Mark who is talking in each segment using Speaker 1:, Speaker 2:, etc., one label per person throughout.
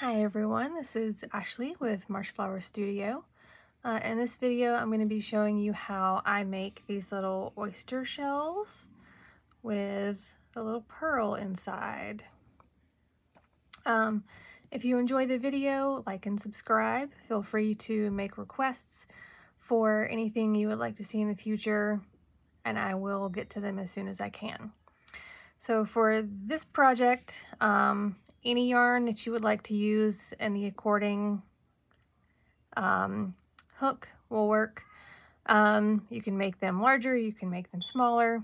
Speaker 1: Hi everyone, this is Ashley with Marshflower Studio. In this video I'm going to be showing you how I make these little oyster shells with a little pearl inside. If you enjoy the video, like and subscribe. Feel free to make requests for anything you would like to see in the future, and I will get to them as soon as I can. So for this project, any yarn that you would like to use in the according hook will work. You can make them larger, you can make them smaller.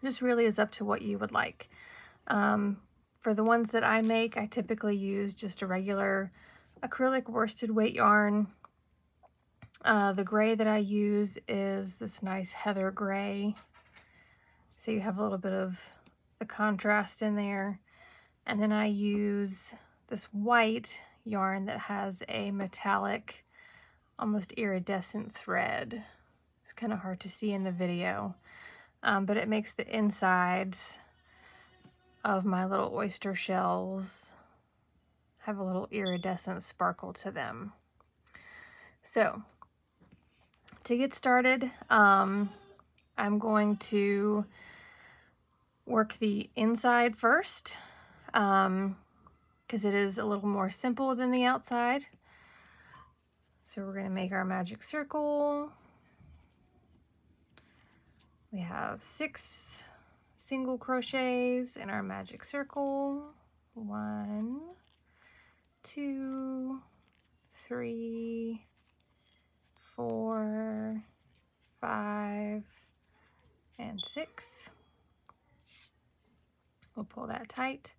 Speaker 1: Just really is up to what you would like. For the ones that I make, I typically use just a regular acrylic worsted weight yarn. The gray that I use is this nice heather gray. So you have a little bit of the contrast in there. And then I use this white yarn that has a metallic, almost iridescent thread. It's kind of hard to see in the video, but it makes the insides of my little oyster shells have a little iridescent sparkle to them. So to get started, I'm going to work the inside first, because it is a little more simple than the outside. So we're going to make our magic circle. We have 6 single crochets in our magic circle. 1, 2, 3, 4, 5, and 6. We'll pull that tight.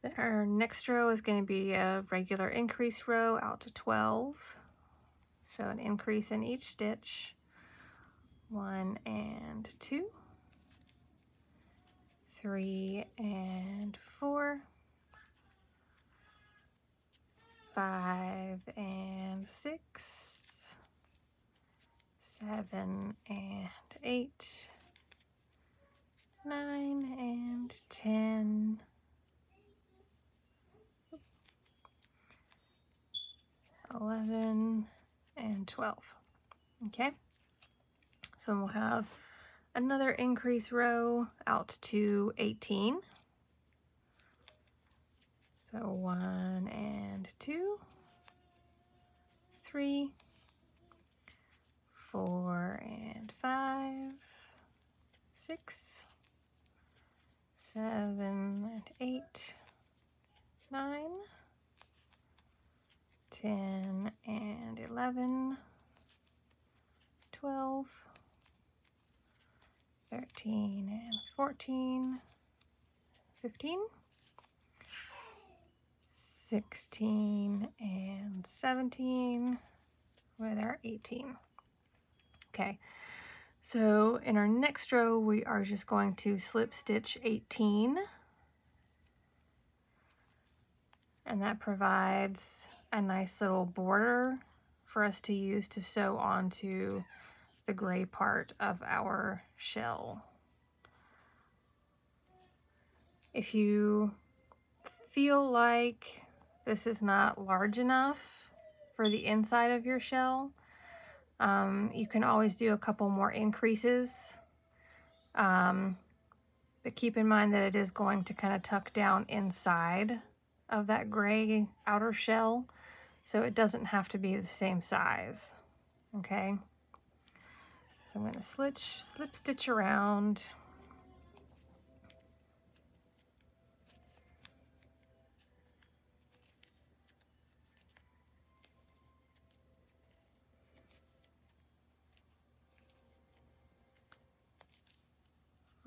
Speaker 1: Then our next row is going to be a regular increase row out to 12. So an increase in each stitch. 1 and 2. 3 and 4. 5 and 6. 7 and 8. 9 and 10, 11 and 12. Okay, so we'll have another increase row out to 18. So 1 and 2, 3, 4 and 5, 6, 7 and 8, 9, 10 and 11, 12, 13 and 14, 15, 16 and 17, with our 18. Okay. So in our next row, we are just going to slip stitch 18, and that provides a nice little border for us to use to sew onto the gray part of our shell. If you feel like this is not large enough for the inside of your shell, you can always do a couple more increases, but keep in mind that it is going to kind of tuck down inside of that gray outer shell, so it doesn't have to be the same size. Okay, so I'm going to slip stitch around.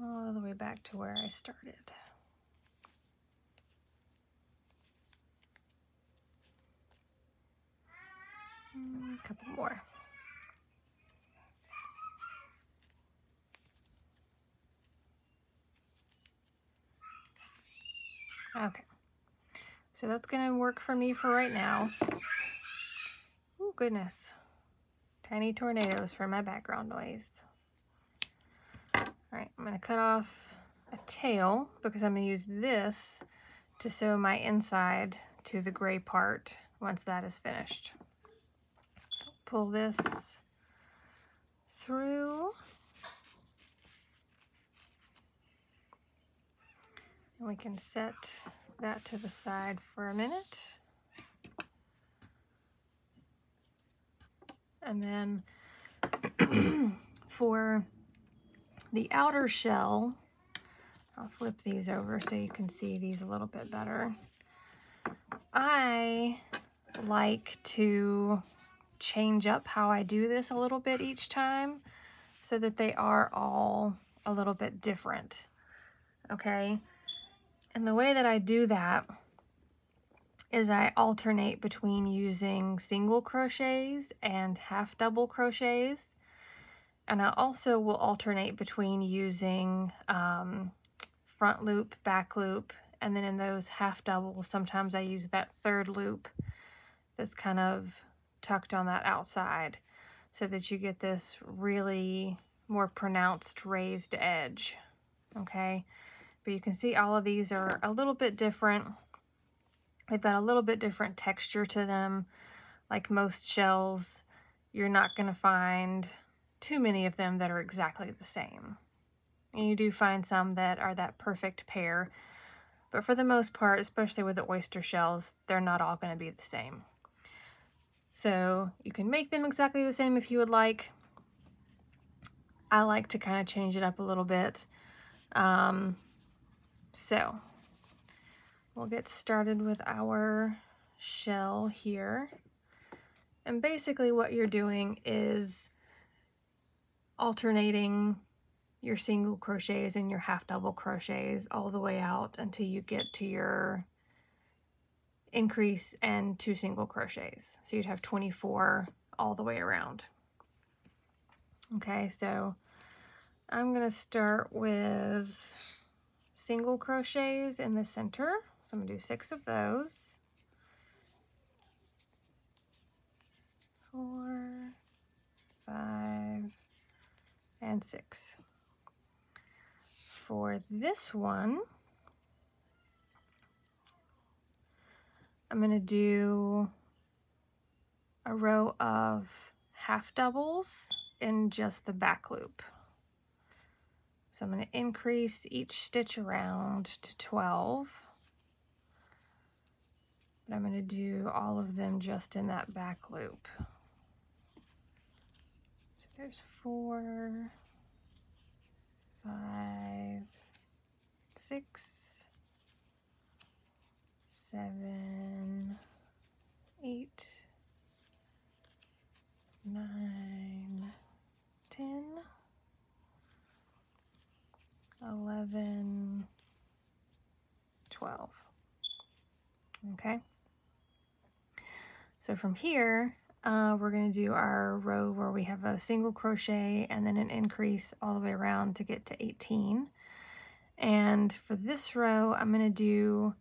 Speaker 1: All the way back to where I started. A couple more. Okay, so that's going to work for me for right now. Oh goodness, tiny tornadoes for my background noise. All right, I'm going to cut off a tail because I'm going to use this to sew my inside to the gray part once that is finished. So pull this through. And we can set that to the side for a minute. And then for the outer shell, I'll flip these over so you can see these a little bit better. I like to change up how I do this a little bit each time so that they are all a little bit different, okay? And the way that I do that is I alternate between using single crochets and half double crochets. And I also will alternate between using front loop, back loop, and then in those half doubles, sometimes I use that third loop that's kind of tucked on that outside so that you get this really more pronounced raised edge, okay? But you can see all of these are a little bit different. They've got a little bit different texture to them. Like most shells, you're not going to find too many of them that are exactly the same. And you do find some that are that perfect pair, but for the most part, especially with the oyster shells, they're not all going to be the same. So you can make them exactly the same if you would like. I like to kind of change it up a little bit. So we'll get started with our shell here. And basically what you're doing is alternating your single crochets and your half double crochets all the way out until you get to your increase and 2 single crochets. So you'd have 24 all the way around. Okay, so I'm going to start with single crochets in the center. So I'm going to do 6 of those. 4, 5, and 6. For this one, I'm going to do a row of half doubles in just the back loop. So I'm going to increase each stitch around to 12. But I'm going to do all of them just in that back loop. So there's 4, 5, 6, 7, 8, 9, 10, 11, 12. Okay. So from here, we're going to do our row where we have a single crochet and then an increase all the way around to get to 18. And for this row, I'm going to do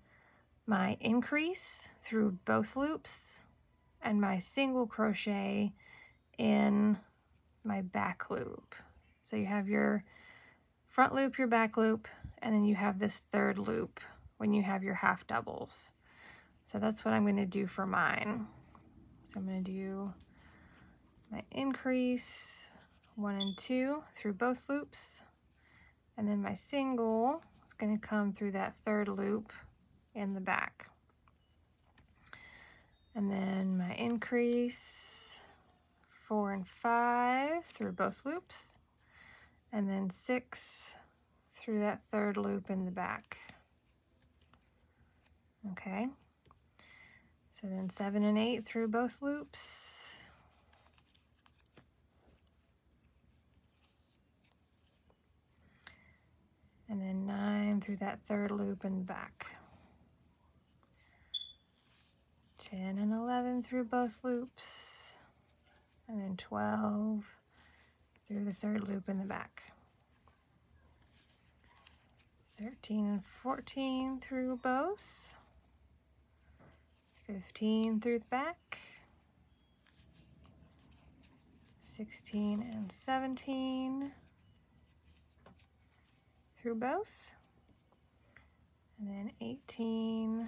Speaker 1: my increase through both loops and my single crochet in my back loop. So you have your front loop, your back loop, and then you have this third loop when you have your half doubles. So that's what I'm going to do for mine. So I'm going to do my increase 1 and 2 through both loops, and then my single is going to come through that third loop in the back. And then my increase 4 and 5 through both loops, and then 6 through that third loop in the back. Okay. So then 7 and 8 through both loops. And then 9 through that third loop in the back. 10 and 11 through both loops. And then 12 through the third loop in the back. 13 and 14 through both. 15 through the back, 16 and 17 through both, and then 18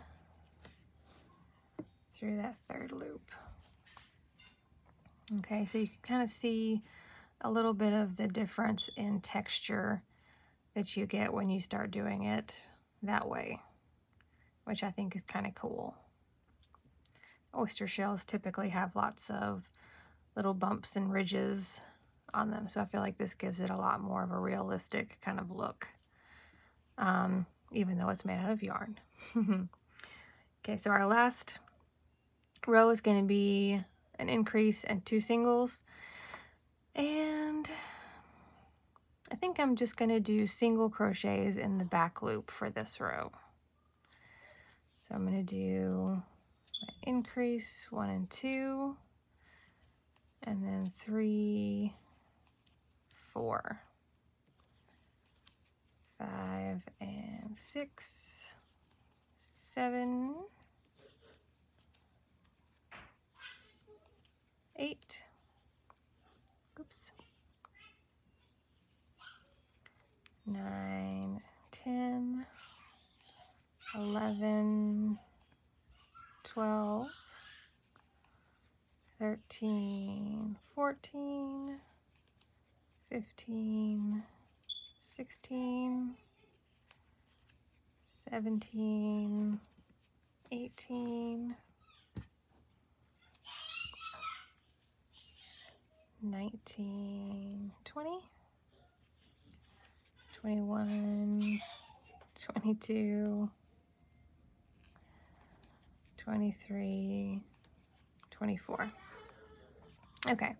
Speaker 1: through that third loop. Okay, so you can kind of see a little bit of the difference in texture that you get when you start doing it that way, which I think is kind of cool. Oyster shells typically have lots of little bumps and ridges on them, so I feel like this gives it a lot more of a realistic kind of look, even though it's made out of yarn. Okay, so our last row is going to be an increase and 2 singles, and I think I'm just going to do single crochets in the back loop for this row. So I'm going to do my increase 1 and 2, and then 3, 4, 5 and 6, 7, 8, oops, 9, 10, 11, 12, 13, 14, 15, 16, 17, 18, 19, 20, 21, 22, 23, 24. Okay.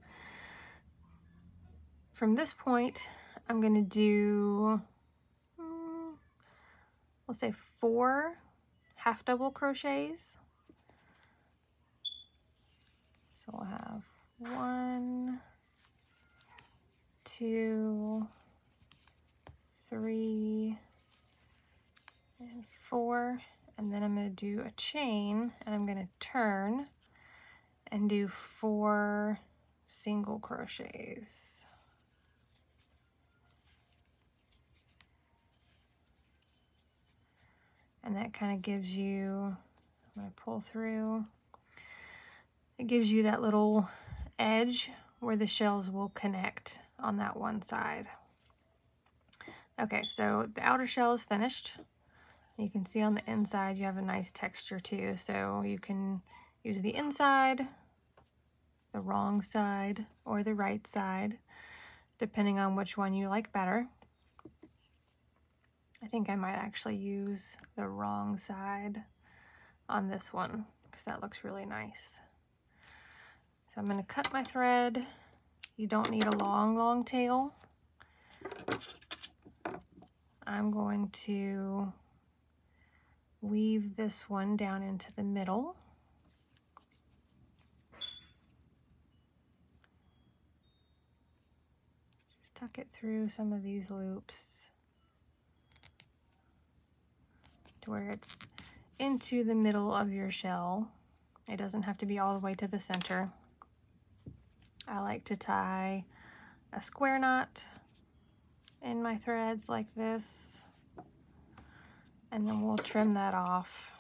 Speaker 1: From this point, I'm going to do, we'll say 4 half double crochets. So we'll have 1, 2, 3, and 4, and then I'm going to do a chain, and I'm going to turn and do 4 single crochets. And that kind of gives you, I'm going to pull through, it gives you that little edge where the shells will connect on that one side. Okay, so the outer shell is finished. You can see on the inside you have a nice texture too, so you can use the inside, the wrong side, or the right side, depending on which one you like better. I think I might actually use the wrong side on this one because that looks really nice. So I'm going to cut my thread. You don't need a long tail. I'm going to weave this one down into the middle. Just tuck it through some of these loops to where it's into the middle of your shell. It doesn't have to be all the way to the center. I like to tie a square knot in my threads like this, and then we'll trim that off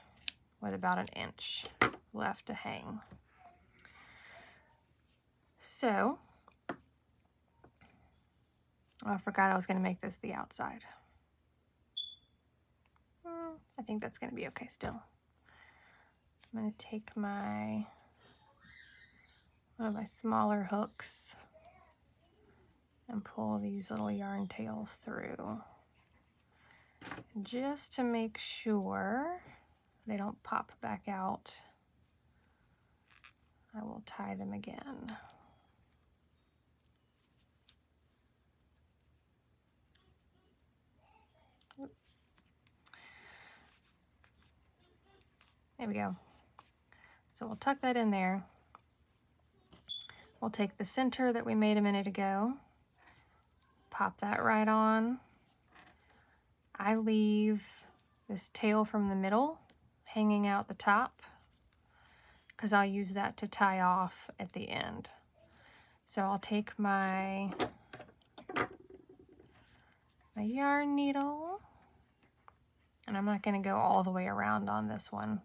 Speaker 1: with about 1 inch left to hang. So, oh, I forgot I was going to make this the outside. I think that's going to be okay still. I'm going to take one of my smaller hooks and pull these little yarn tails through just to make sure they don't pop back out. I will tie them again. There we go. So we'll tuck that in there. We'll take the center that we made a minute ago, pop that right on. I leave this tail from the middle hanging out the top because I'll use that to tie off at the end. So I'll take my yarn needle, and I'm not going to go all the way around on this one.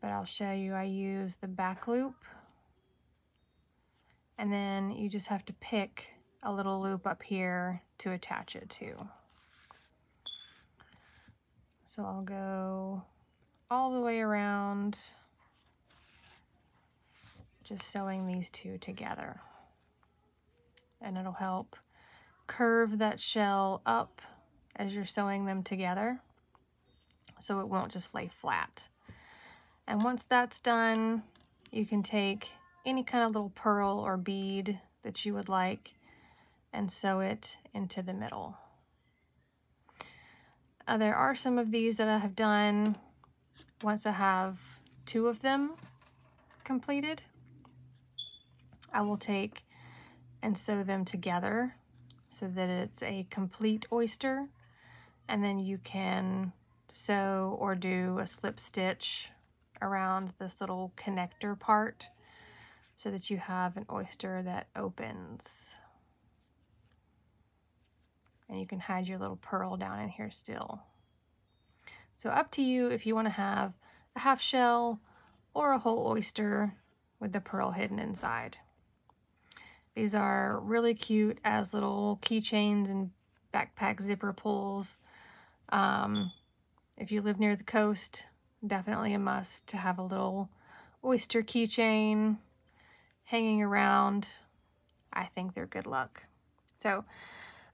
Speaker 1: but I'll show you. I use the back loop, and then you just have to pick a little loop up here to attach it to. So I'll go all the way around, just sewing these two together. And it'll help curve that shell up as you're sewing them together, so it won't just lay flat. And once that's done, you can take any kind of little pearl or bead that you would like and sew it into the middle. There are some of these that I have done once I have two of them completed. I will take and sew them together so that it's a complete oyster, and then you can sew or do a slip stitch around this little connector part so that you have an oyster that opens. And you can hide your little pearl down in here still. So up to you if you want to have a half shell or a whole oyster with the pearl hidden inside. These are really cute as little keychains and backpack zipper pulls. If you live near the coast, definitely a must to have a little oyster keychain hanging around. I think they're good luck. So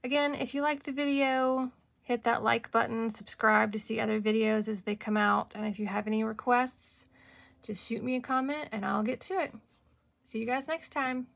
Speaker 1: again, if you liked the video, hit that like button, subscribe to see other videos as they come out, and if you have any requests, just shoot me a comment and I'll get to it. See you guys next time.